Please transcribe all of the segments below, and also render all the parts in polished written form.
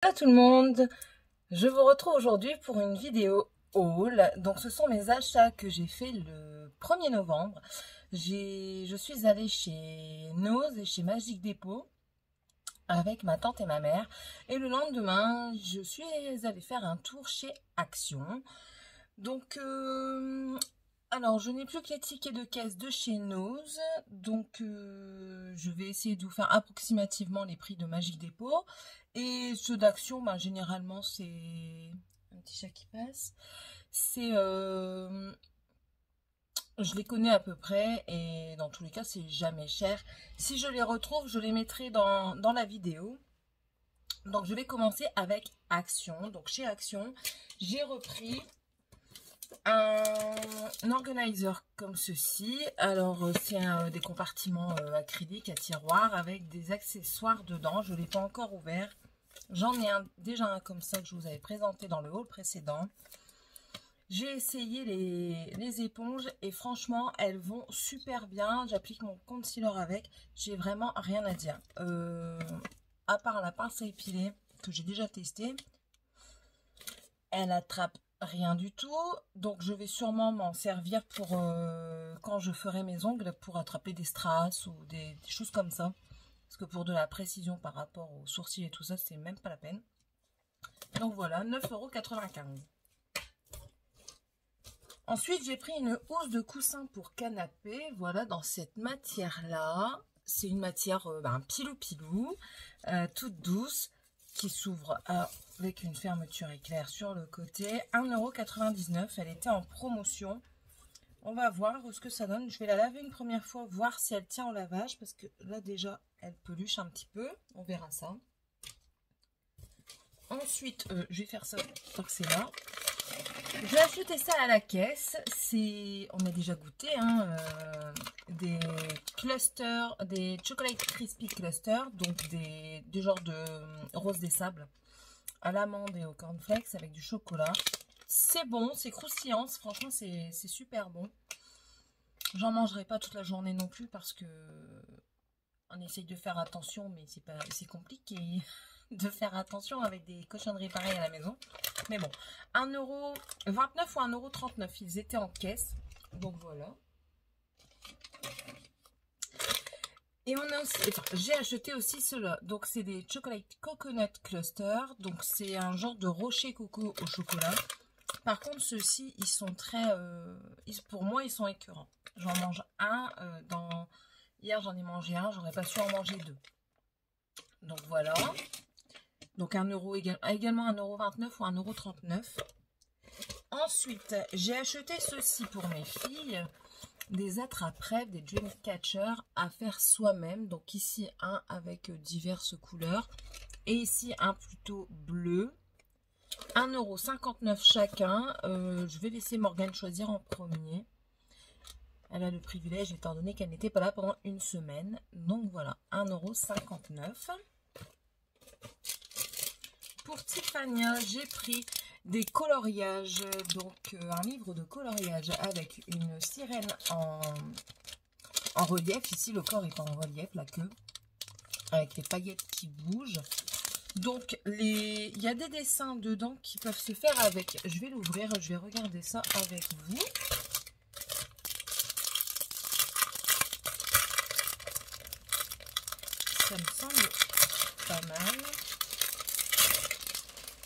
Hello tout le monde, je vous retrouve aujourd'hui pour une vidéo haul. Donc ce sont mes achats que j'ai fait le 1er novembre. Je suis allée chez Nose et chez Magic Depot avec ma tante et ma mère. Et le lendemain, je suis allée faire un tour chez Action. Donc, alors je n'ai plus que les tickets de caisse de chez Nose. Donc, je vais essayer de vous faire approximativement les prix de Magic Depot. Et ceux d'Action, ben, généralement, c'est un petit chat qui passe. C'est, je les connais à peu près et dans tous les cas, c'est jamais cher. Si je les retrouve, je les mettrai dans la vidéo. Donc, je vais commencer avec Action. Donc, chez Action, j'ai repris un organizer comme ceci. Alors, c'est des compartiments acryliques à tiroir avec des accessoires dedans. Je ne l'ai pas encore ouvert. J'en ai déjà un comme ça que je vous avais présenté dans le haul précédent. J'ai essayé les éponges et franchement, elles vont super bien. J'applique mon concealer avec. J'ai vraiment rien à dire. À part la pince à épiler que j'ai déjà testée, elle attrape rien du tout. Donc, je vais sûrement m'en servir pour quand je ferai mes ongles pour attraper des strass ou des choses comme ça. Parce que pour de la précision par rapport aux sourcils et tout ça, c'est même pas la peine. Donc voilà, 9,95 €. Ensuite, j'ai pris une housse de coussin pour canapé. Voilà, dans cette matière-là. C'est une matière pilou-pilou, toute douce, qui s'ouvre avec une fermeture éclair sur le côté. 1,99 €. Elle était en promotion. On va voir ce que ça donne. Je vais la laver une première fois, voir si elle tient au lavage. Parce que là, déjà, elle peluche un petit peu. On verra ça. Ensuite, je vais faire ça tant que c'est là. J'ai acheté ça à la caisse. On a déjà goûté des clusters, des chocolate crispy clusters, donc des genres de rose des sables à l'amande et au cornflakes avec du chocolat. C'est bon, c'est croustillant, franchement c'est super bon. J'en mangerai pas toute la journée non plus parce que on essaye de faire attention, mais c'est compliqué de faire attention avec des cochonneries pareilles à la maison. Mais bon, 1,29 € ou 1,39 €, ils étaient en caisse. Donc voilà. Et on a aussi, j'ai acheté aussi ceux-là. Donc c'est des chocolate coconut cluster. Donc c'est un genre de rocher coco au chocolat. Par contre, ceux-ci, ils sont très, pour moi, ils sont écœurants. J'en mange un hier, j'en ai mangé un, j'aurais pas su en manger deux. Donc voilà. Donc 1 € également 1,29 € ou 1,39 €. Ensuite, j'ai acheté ceci pour mes filles. Des attrape-rêves, des dream catchers à faire soi-même. Donc ici, un avec diverses couleurs. Et ici, un plutôt bleu. 1,59 € chacun. Je vais laisser Morgane choisir en premier. Elle a le privilège étant donné qu'elle n'était pas là pendant une semaine. Donc voilà, 1,59 €. Pour Tiffania, j'ai pris des coloriages. Donc un livre de coloriage avec une sirène en relief. Ici, le corps est en relief, la queue. Avec les paillettes qui bougent. Donc, il y a des dessins dedans qui peuvent se faire avec. Je vais l'ouvrir, je vais regarder ça avec vous. Ça me semble pas mal.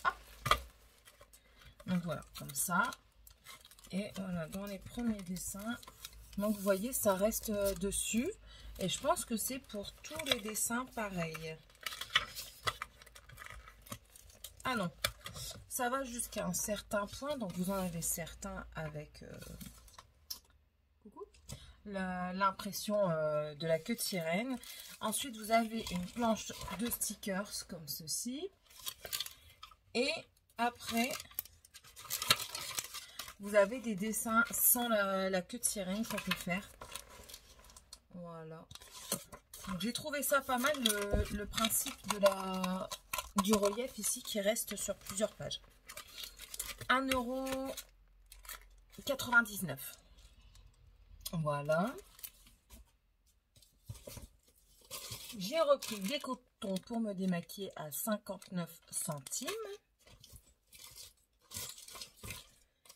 Ah. Donc voilà, comme ça. Et voilà, dans les premiers dessins. Donc, vous voyez, ça reste dessus. Et je pense que c'est pour tous les dessins pareil. Ah non, ça va jusqu'à un certain point. Donc, vous en avez certains avec l'impression de la queue de sirène. Ensuite, vous avez une planche de stickers comme ceci. Et après, vous avez des dessins sans la queue de sirène qu'on peut faire. Voilà. Donc, j'ai trouvé ça pas mal, le principe du relief ici qui reste sur plusieurs pages. 1,99 €. Voilà. J'ai repris des cotons pour me démaquiller à 59 centimes.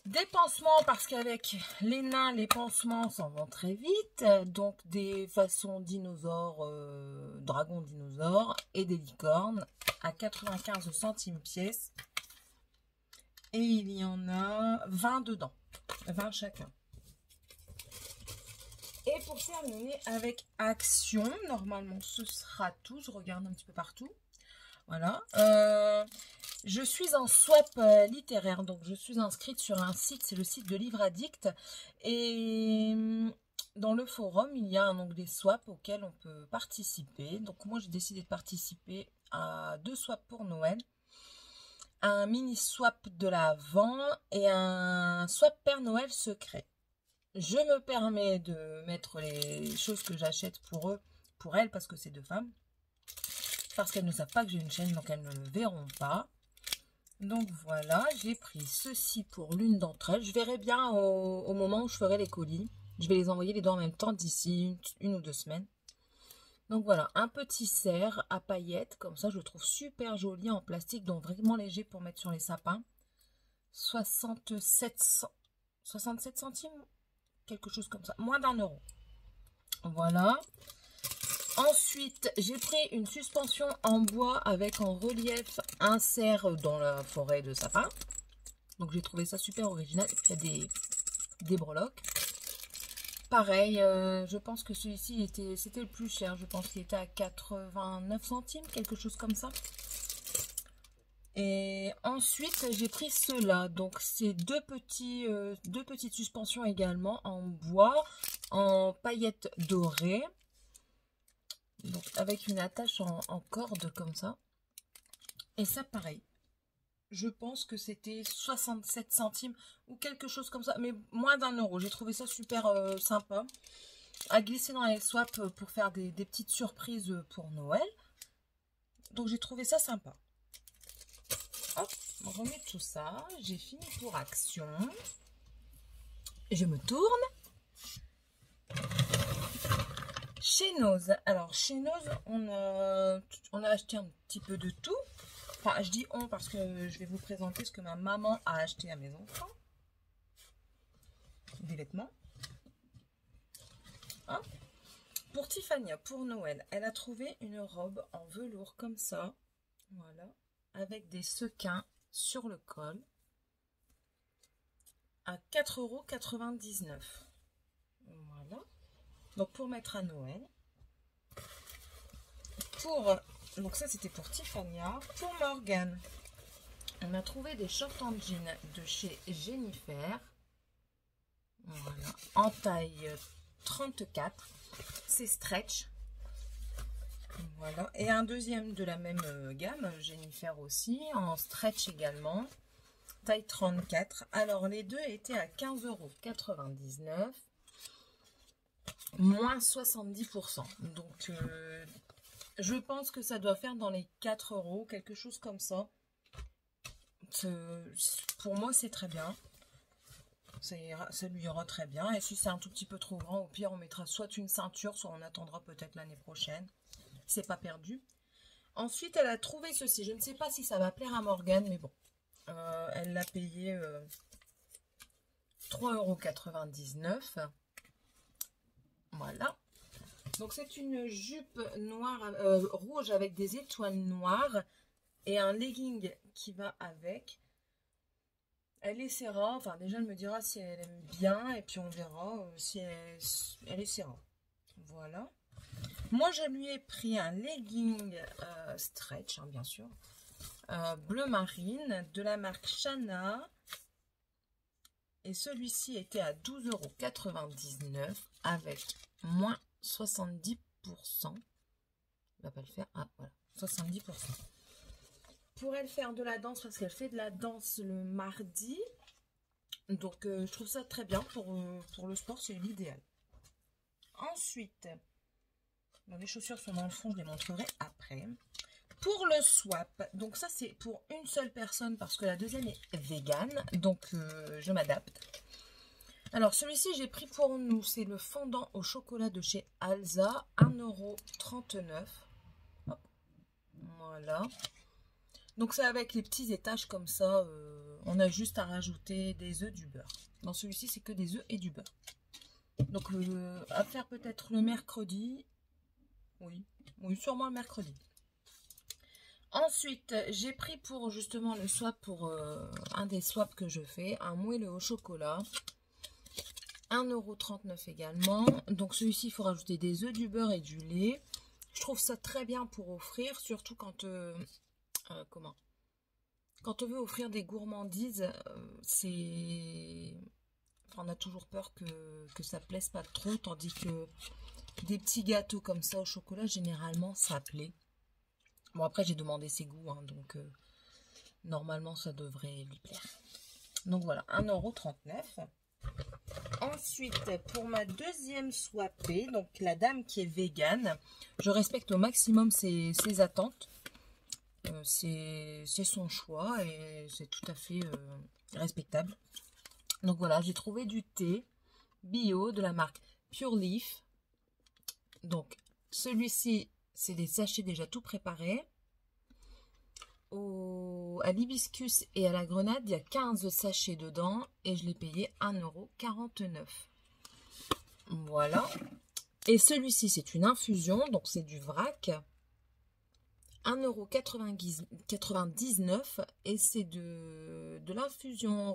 Des pansements, parce qu'avec les nains, les pansements s'en vont très vite. Donc des façons dinosaures, dragons dinosaures et des licornes à 95 centimes pièce. Et il y en a 20 dedans, 20 chacun. Et pour terminer avec Action, normalement ce sera tout. Je regarde un petit peu partout. Voilà. Je suis en swap littéraire, donc je suis inscrite sur un site, c'est le site de Livre Addict. Et dans le forum, il y a un onglet swap auquel on peut participer. Donc moi j'ai décidé de participer à 2 swaps pour Noël. Un mini swap de l'Avent et un swap Père Noël secret. Je me permets de mettre les choses que j'achète pour eux, pour elles, parce que c'est 2 femmes. Parce qu'elles ne savent pas que j'ai une chaîne, donc elles ne le verront pas. Donc voilà, j'ai pris ceci pour l'une d'entre elles. Je verrai bien au moment où je ferai les colis. Je vais les envoyer les deux en même temps d'ici une ou 2 semaines. Donc voilà, un petit cerf à paillettes, comme ça je le trouve super joli en plastique, donc vraiment léger pour mettre sur les sapins. 67 centimes, quelque chose comme ça, moins d'1 €. Voilà. Ensuite, j'ai pris une suspension en bois avec en relief un cerf dans la forêt de sapin. Donc j'ai trouvé ça super original. Il y a des breloques. Pareil, je pense que celui-ci c'était le plus cher. Je pense qu'il était à 89 centimes, quelque chose comme ça. Et ensuite, j'ai pris ceux-là. Donc c'est deux petites suspensions également en bois, en paillettes dorées. Donc avec une attache en corde comme ça. Et ça pareil. Je pense que c'était 67 centimes ou quelque chose comme ça. Mais moins d'1 €. J'ai trouvé ça super sympa. À glisser dans les swaps pour faire des petites surprises pour Noël. Donc j'ai trouvé ça sympa. Hop, on remet tout ça. J'ai fini pour Action. Je me tourne. Chez Noz. Alors, chez Noz, on a acheté un petit peu de tout. Enfin, je dis on parce que je vais vous présenter ce que ma maman a acheté à mes enfants. Des vêtements. Hein? Pour Tiffania, pour Noël, elle a trouvé une robe en velours comme ça. Voilà. Avec des sequins sur le col. À 4,99 €. Voilà. Donc pour mettre à Noël. Donc ça c'était pour Tiffania. Pour Morgane, on a trouvé des shorts en jean de chez Jennifer. Voilà. En taille 34. C'est stretch. Voilà. Et un deuxième de la même gamme, Jennifer aussi, en stretch également. Taille 34. Alors les deux étaient à 15,99 €. Moins 70%. Donc, je pense que ça doit faire dans les 4 €, quelque chose comme ça. Pour moi, c'est très bien. Ça lui ira très bien. Et si c'est un tout petit peu trop grand, au pire, on mettra soit une ceinture, soit on attendra peut-être l'année prochaine. C'est pas perdu. Ensuite, elle a trouvé ceci. Je ne sais pas si ça va plaire à Morgane, mais bon. Elle l'a payé 3,99 €. Voilà. Donc c'est une jupe noire, rouge avec des étoiles noires et un legging qui va avec. Elle essaiera, enfin déjà elle me dira si elle aime bien et puis on verra si elle essaiera. Voilà. Moi je lui ai pris un legging stretch, hein, bien sûr, bleu marine de la marque Shana. Et celui-ci était à 12,99 € avec moins 70%. Il va pas le faire. Ah, voilà. 70%. Pour elle faire de la danse, parce qu'elle fait de la danse le mardi. Donc, je trouve ça très bien pour le sport. C'est l'idéal. Ensuite, bon, les chaussures sont dans le fond. Je les montrerai après. Pour le swap, donc ça c'est pour une seule personne parce que la deuxième est vegan, donc je m'adapte. Alors celui-ci j'ai pris pour nous, c'est le fondant au chocolat de chez Alza, 1,39 €. Voilà. Donc c'est avec les petits étages comme ça. On a juste à rajouter des œufs, du beurre. Dans celui-ci, c'est que des œufs et du beurre. Donc à faire peut-être le mercredi. Oui, oui, sûrement le mercredi. Ensuite, j'ai pris pour justement le swap, pour un des swaps que je fais, un moelleux au chocolat. 1,39 € également. Donc celui-ci, il faut rajouter des œufs, du beurre et du lait. Je trouve ça très bien pour offrir, surtout quand quand on veut offrir des gourmandises, enfin, on a toujours peur que ça plaise pas trop, tandis que des petits gâteaux comme ça au chocolat, généralement, ça plaît. Bon, après, j'ai demandé ses goûts, hein, donc normalement, ça devrait lui plaire. Donc voilà, 1,39 €. Ensuite, pour ma deuxième swapée, donc la dame qui est végane, je respecte au maximum ses attentes. C'est son choix et c'est tout à fait respectable. Donc voilà, j'ai trouvé du thé bio de la marque Pure Leaf. Donc celui-ci, c'est des sachets déjà tout préparés. À l'hibiscus et à la grenade, il y a 15 sachets dedans et je l'ai payé 1,49 €. Voilà. Et celui-ci, c'est une infusion, donc c'est du vrac. 1,99 € et c'est de l'infusion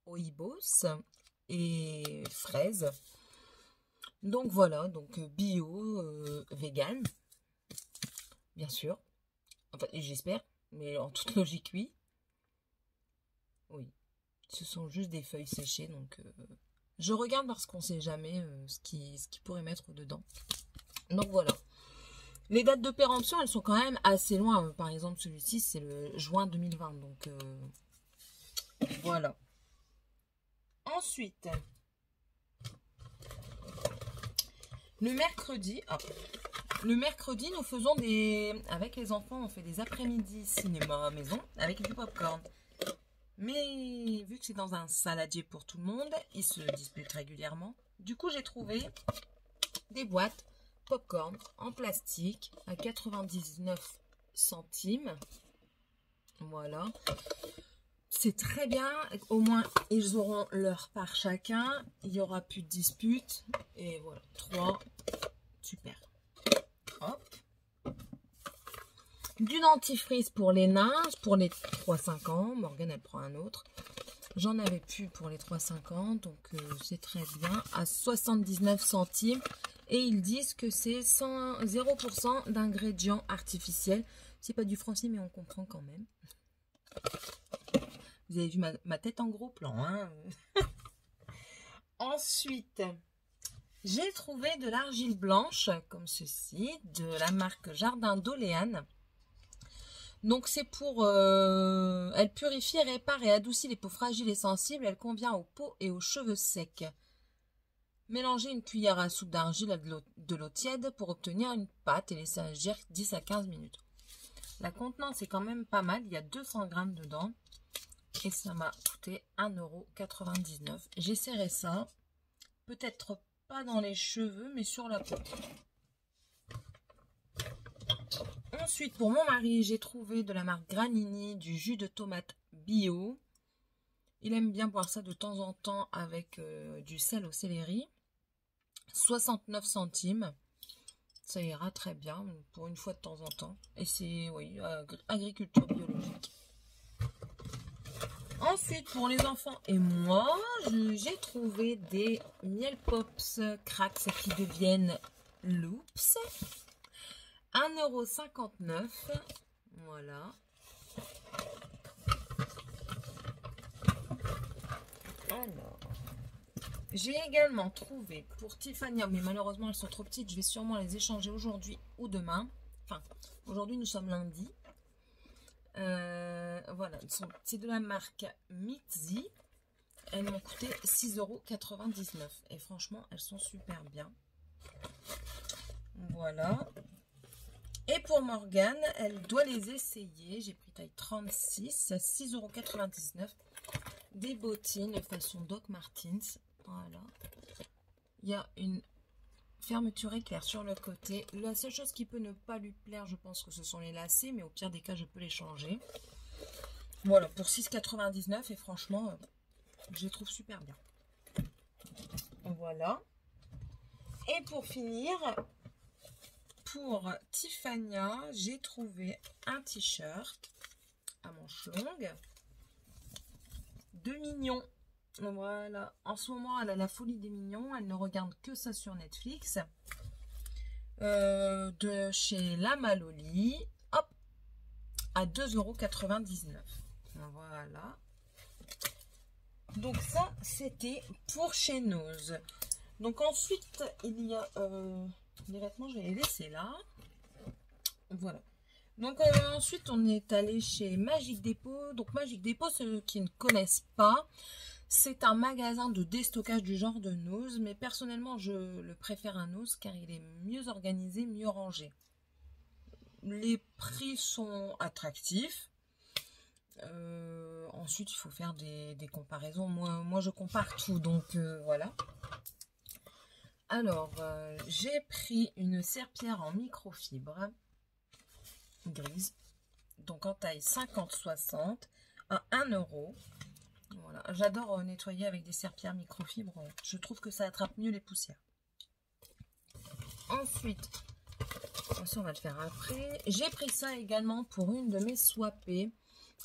rooibos et fraises. Donc voilà, donc bio, vegan, bien sûr. Enfin, j'espère, mais en toute logique, oui. Oui, ce sont juste des feuilles séchées, donc je regarde parce qu'on ne sait jamais ce qui pourrait mettre dedans. Donc voilà. Les dates de péremption, elles sont quand même assez loin. Par exemple, celui-ci, c'est le juin 2020. Donc, voilà. Ensuite, le mercredi, nous faisons avec les enfants, on fait des après-midi cinéma à maison avec du popcorn. Mais vu que c'est dans un saladier pour tout le monde, ils se disputent régulièrement. Du coup, j'ai trouvé des boîtes popcorn en plastique à 99 centimes. Voilà. C'est très bien. Au moins, ils auront leur part chacun. Il n'y aura plus de disputes. Et voilà. 3. Super. Hop. Du dentifrice pour les nains. Pour les 3-5 ans. Morgane, elle prend un autre. J'en avais plus pour les 3-5 ans. Donc, c'est très bien. À 79 centimes. Et ils disent que c'est 0% d'ingrédients artificiels. C'est pas du français, mais on comprend quand même. Vous avez vu ma tête en gros plan. Hein. Ensuite, j'ai trouvé de l'argile blanche, comme ceci, de la marque Jardin d'Oléane. Donc c'est pour... elle purifie, répare et adoucit les peaux fragiles et sensibles. Elle convient aux peaux et aux cheveux secs. Mélangez une cuillère à soupe d'argile à de l'eau tiède pour obtenir une pâte et laisser agir 10 à 15 minutes. La contenance est quand même pas mal. Il y a 200 grammes dedans. Et ça m'a coûté 1,99 €. J'essaierai ça. Peut-être pas dans les cheveux, mais sur la peau. Ensuite, pour mon mari, j'ai trouvé de la marque Granini du jus de tomate bio. Il aime bien boire ça de temps en temps avec du sel au céleri. 69 centimes. Ça ira très bien pour une fois de temps en temps. Et c'est, oui, agriculture biologique. Ensuite, pour les enfants et moi, j'ai trouvé des miel pops cracks qui deviennent loops. 1,59 €. Voilà. Alors, j'ai également trouvé pour Tiffany, mais malheureusement elles sont trop petites, je vais sûrement les échanger aujourd'hui ou demain. Enfin, aujourd'hui nous sommes lundi. Voilà, c'est de la marque Mitzi. Elles m'ont coûté 6,99 € et franchement elles sont super bien. Voilà. Et pour Morgane, elle doit les essayer. J'ai pris taille 36 à 6,99 €. Des bottines façon Doc Martens. Voilà. Il y a une fermeture éclair sur le côté. La seule chose qui peut ne pas lui plaire, je pense que ce sont les lacets, mais au pire des cas, je peux les changer. Voilà, pour 6,99 et franchement, je les trouve super bien. Voilà. Et pour finir, pour Tiffania, j'ai trouvé un t-shirt à manches longues de Mignon. Voilà, en ce moment, elle a la folie des Mignons. Elle ne regarde que ça sur Netflix. De chez La Maloli. Hop, à 2,99 €. Voilà. Donc ça, c'était pour chez Nose. Donc ensuite, il y a les vêtements, je vais les laisser là. Voilà. Donc ensuite, on est allé chez Magic Depot. Donc Magic Depot, ceux qui ne connaissent pas, c'est un magasin de déstockage du genre de Nose. Mais personnellement, je le préfère à Nose car il est mieux organisé, mieux rangé. Les prix sont attractifs. Ensuite, il faut faire des comparaisons. Moi, je compare tout. Donc voilà. Alors, j'ai pris une serpillière en microfibre grise, donc en taille 50-60 à 1 €. Voilà, j'adore nettoyer avec des serpillères microfibres. Je trouve que ça attrape mieux les poussières. Ensuite, ça on va le faire après. J'ai pris ça également pour une de mes swappées.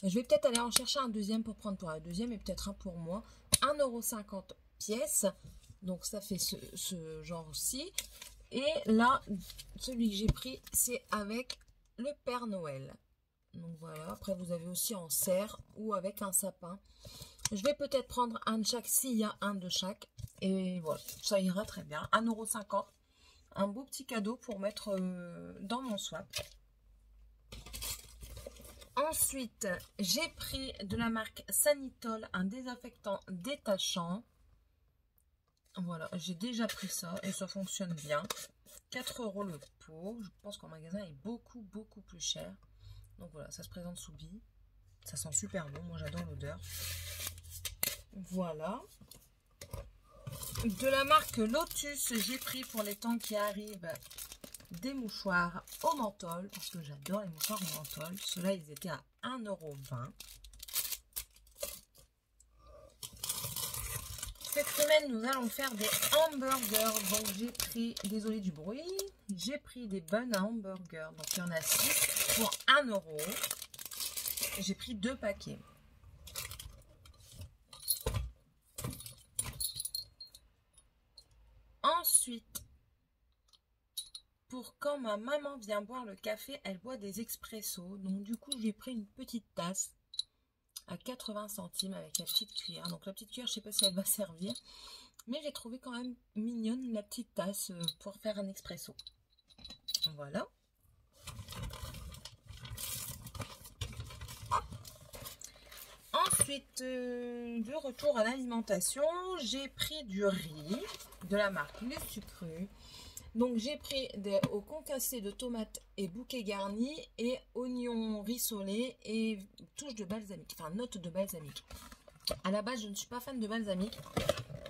Je vais peut-être aller en chercher un deuxième pour prendre pour la deuxième et peut-être un pour moi. 1,50 € pièce. Donc ça fait ce genre-ci. Et là, celui que j'ai pris, c'est avec le Père Noël. Donc voilà, après vous avez aussi en serre ou avec un sapin. Je vais peut-être prendre un de chaque s'il y a un de chaque. Et voilà, ça ira très bien. 1,50 €. Un beau petit cadeau pour mettre dans mon swap. Ensuite, j'ai pris de la marque Sanitol un désinfectant détachant. Voilà, j'ai déjà pris ça et ça fonctionne bien. 4 € le pot. Je pense qu'en magasin, il est beaucoup plus cher. Donc voilà, ça se présente sous bille. Ça sent super bon. Moi, j'adore l'odeur. Voilà. De la marque Lotus, j'ai pris pour les temps qui arrivent des mouchoirs au menthol. Parce que j'adore les mouchoirs au menthol. Ceux-là, ils étaient à 1,20 €. Cette semaine, nous allons faire des hamburgers. Donc, j'ai pris, désolé du bruit, j'ai pris des buns à hamburger. Donc, il y en a 6 pour 1 €. J'ai pris 2 paquets. Ensuite, pour quand ma maman vient boire le café, elle boit des expressos. Donc, du coup, j'ai pris une petite tasse à 80 centimes avec la petite cuillère. Donc la petite cuillère, je ne sais pas si elle va servir, mais j'ai trouvé quand même mignonne la petite tasse pour faire un expresso. Voilà. Ensuite, de retour à l'alimentation, j'ai pris du riz de la marque Les Sucrus. Donc j'ai pris au concassé de tomates et bouquet garni et oignons rissolés et touche de balsamique, enfin note de balsamique. À la base, je ne suis pas fan de balsamique,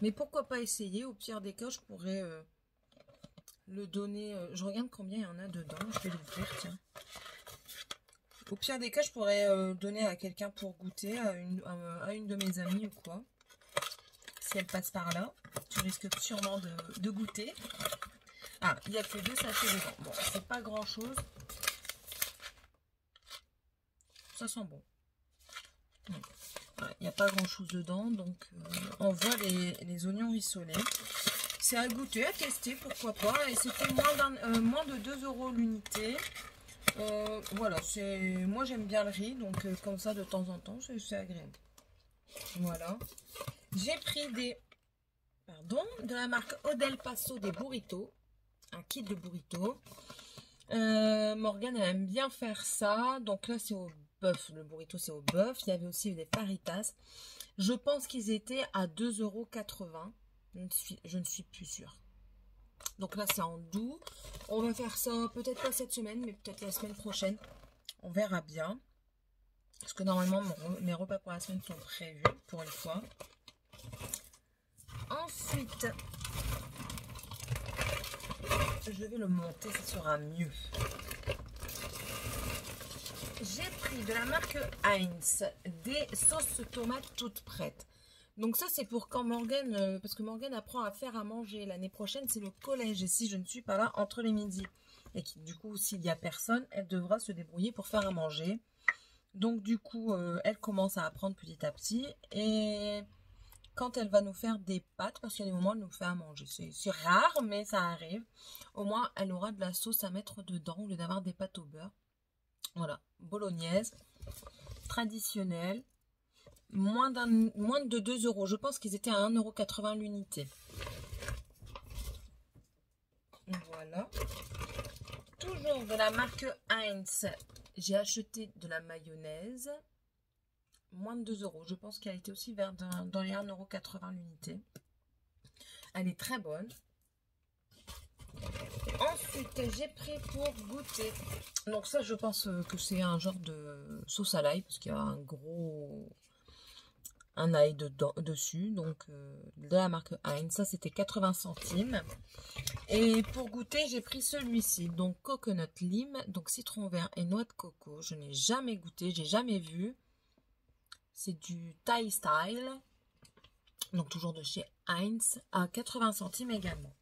mais pourquoi pas essayer. Au pire des cas, je pourrais le donner. Je regarde combien il y en a dedans. Je vais l'ouvrir, tiens. Au pire des cas, je pourrais donner à quelqu'un pour goûter, à une de mes amies ou quoi. Si elle passe par là, tu risques sûrement de goûter. Ah, il n'y a que 2 sachets dedans. Bon, c'est pas grand chose. Ça sent bon. Il n'y a pas grand chose dedans. Donc, on voit les oignons rissolés. C'est à goûter, à tester, pourquoi pas. Et c'était moins de 2 € l'unité. Voilà, moi j'aime bien le riz. Donc, comme ça, de temps en temps, c'est agréable. Voilà. J'ai pris de la marque Odel Paso des burritos. Un kit de burrito. Morgane, elle aime bien faire ça. Donc là, c'est au bœuf. Le burrito, c'est au bœuf. Il y avait aussi des faritas. Je pense qu'ils étaient à 2,80 €. Je ne suis plus sûre. Donc là, c'est en doux. On va faire ça peut-être pas cette semaine, mais peut-être la semaine prochaine. On verra bien. Parce que normalement, mes repas pour la semaine sont prévus pour une fois. Ensuite, je vais le monter, ça sera mieux. J'ai pris de la marque Heinz des sauces tomates toutes prêtes. Donc ça c'est pour quand Morgane, parce que Morgane apprend à faire à manger. L'année prochaine c'est le collège et si je ne suis pas là entre les midis. Et du coup s'il n'y a personne, elle devra se débrouiller pour faire à manger. Donc du coup elle commence à apprendre petit à petit. Et quand elle va nous faire des pâtes, parce qu'il y a des moments où elle nous fait à manger. C'est rare mais ça arrive. Au moins elle aura de la sauce à mettre dedans au lieu d'avoir des pâtes au beurre. Voilà, bolognaise, traditionnelle, moins de 2 €. Je pense qu'ils étaient à 1,80 € l'unité. Voilà. Toujours de la marque Heinz, j'ai acheté de la mayonnaise, moins de 2 €. Je pense qu'elle a été aussi dans les 1,80 € l'unité. Elle est très bonne. Ensuite, j'ai pris pour goûter. Donc ça, je pense que c'est un genre de sauce à l'ail parce qu'il y a un ail dessus. Donc de la marque Heinz. Ça, c'était 80 centimes. Et pour goûter, j'ai pris celui-ci. Donc coconut lime, donc citron vert et noix de coco. Je n'ai jamais goûté, j'ai jamais vu. C'est du Thai style. Donc toujours de chez Heinz à 80 centimes également.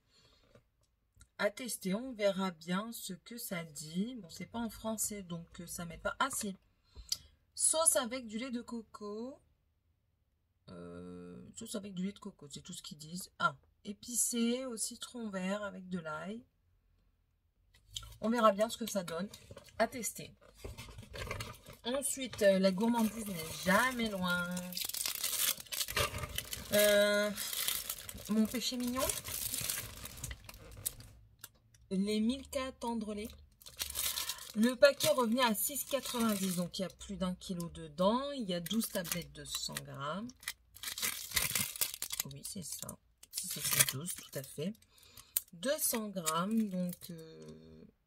À tester, on verra bien ce que ça dit. Bon, c'est pas en français, donc ça met pas. Ah si, sauce avec du lait de coco. Sauce avec du lait de coco, c'est tout ce qu'ils disent. Ah, épicé au citron vert avec de l'ail. On verra bien ce que ça donne. À tester. Ensuite, la gourmandise n'est jamais loin. Mon péché mignon. Les Milka tendre lait. Le paquet revenait à 6,90 €. Donc il y a plus d'1 kg dedans. Il y a 12 tablettes de 100 grammes. Oui, c'est ça. C'est 12, tout à fait. 200 grammes. Donc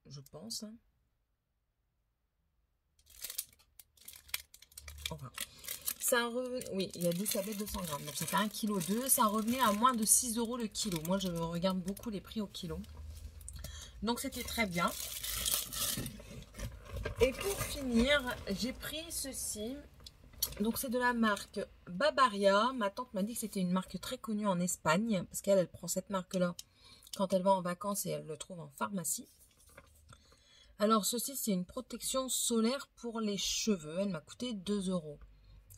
je pense. Hein. Enfin. Oui, il y a 12 tablettes de 100 grammes. Donc ça fait 1,2 kg. Ça revenait à moins de 6 € le kilo. Moi, je regarde beaucoup les prix au kilo. Donc c'était très bien. Et pour finir, j'ai pris ceci. Donc c'est de la marque Babaria. Ma tante m'a dit que c'était une marque très connue en Espagne. Parce qu'elle prend cette marque-là quand elle va en vacances et elle le trouve en pharmacie. Alors ceci c'est une protection solaire pour les cheveux. Elle m'a coûté 2 €.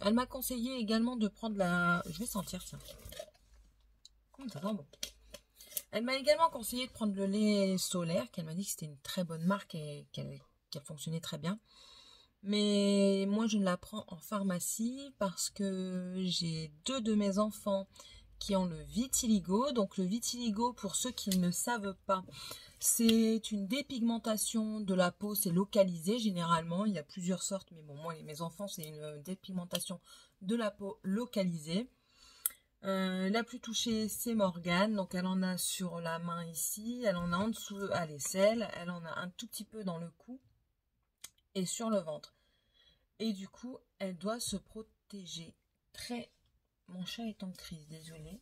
Elle m'a conseillé également de prendre la... Je vais sentir ça. Ça sent bon. Elle m'a également conseillé de prendre le lait solaire, qu'elle m'a dit que c'était une très bonne marque et qu'elle fonctionnait très bien. Mais moi, je la prends en pharmacie parce que j'ai 2 de mes enfants qui ont le vitiligo. Donc le vitiligo, pour ceux qui ne savent pas, c'est une dépigmentation de la peau, c'est localisé généralement. Il y a plusieurs sortes, mais bon, moi, mes enfants, c'est une dépigmentation de la peau localisée. La plus touchée, c'est Morgane. Donc, elle en a sur la main ici. Elle en a en dessous à l'aisselle. Elle en a un tout petit peu dans le cou et sur le ventre. Et du coup, elle doit se protéger très... Mon chat est en crise, désolée.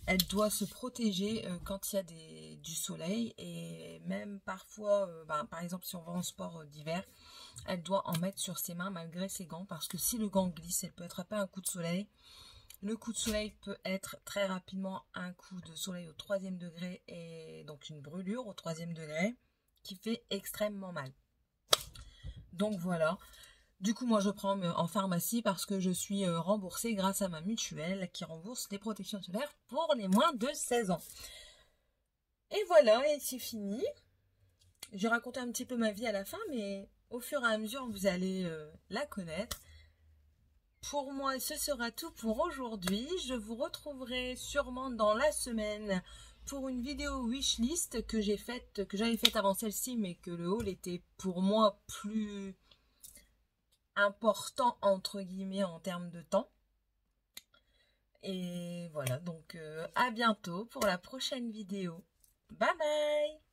Elle doit se protéger quand il y a du soleil. Et même parfois, par exemple, si on va en sport d'hiver, elle doit en mettre sur ses mains malgré ses gants. Parce que si le gant glisse, elle peut attraper un coup de soleil. Le coup de soleil peut être très rapidement un coup de soleil au 3e degré et donc une brûlure au 3e degré qui fait extrêmement mal. Donc voilà. Du coup, moi, je prends en pharmacie parce que je suis remboursée grâce à ma mutuelle qui rembourse les protections solaires pour les moins de 16 ans. Et voilà, et c'est fini. J'ai raconté un petit peu ma vie à la fin, mais au fur et à mesure, vous allez la connaître. Pour moi, ce sera tout pour aujourd'hui. Je vous retrouverai sûrement dans la semaine pour une vidéo wishlist que j'avais faite avant celle-ci, mais que le haul était pour moi plus important entre guillemets en termes de temps. Et voilà, donc à bientôt pour la prochaine vidéo. Bye bye!